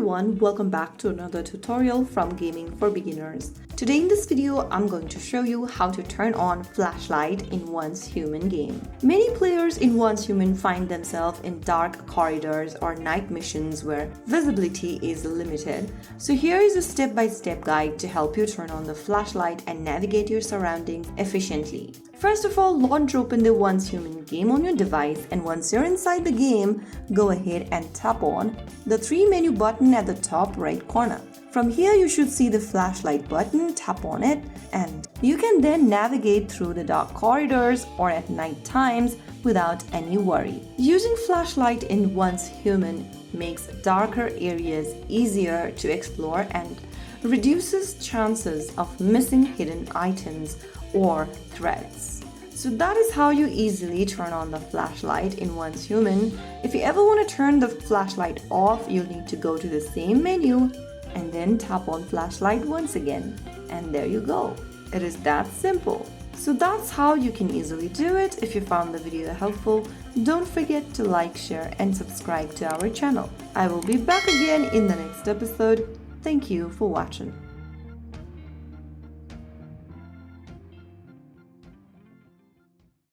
everyone, welcome back to another tutorial from Gaming for Beginners. Today in this video, I'm going to show you how to turn on flashlight in Once Human game. Many players in Once Human find themselves in dark corridors or night missions where visibility is limited. So here is a step-by-step guide to help you turn on the flashlight and navigate your surroundings efficiently. First of all, launch open the Once Human game on your device, and once you're inside the game, go ahead and tap on the 3 menu button at the top right corner. From here, you should see the flashlight button, tap on it, and you can then navigate through the dark corridors or at night times without any worry. Using flashlight in Once Human makes darker areas easier to explore and reduces chances of missing hidden items or threats. So that is how you easily turn on the flashlight in Once Human. If you ever want to turn the flashlight off, you'll need to go to the same menu and then tap on flashlight once again. And there you go. It is that simple. So that's how you can easily do it. If you found the video helpful, don't forget to like, share and subscribe to our channel. I will be back again in the next episode. Thank you for watching.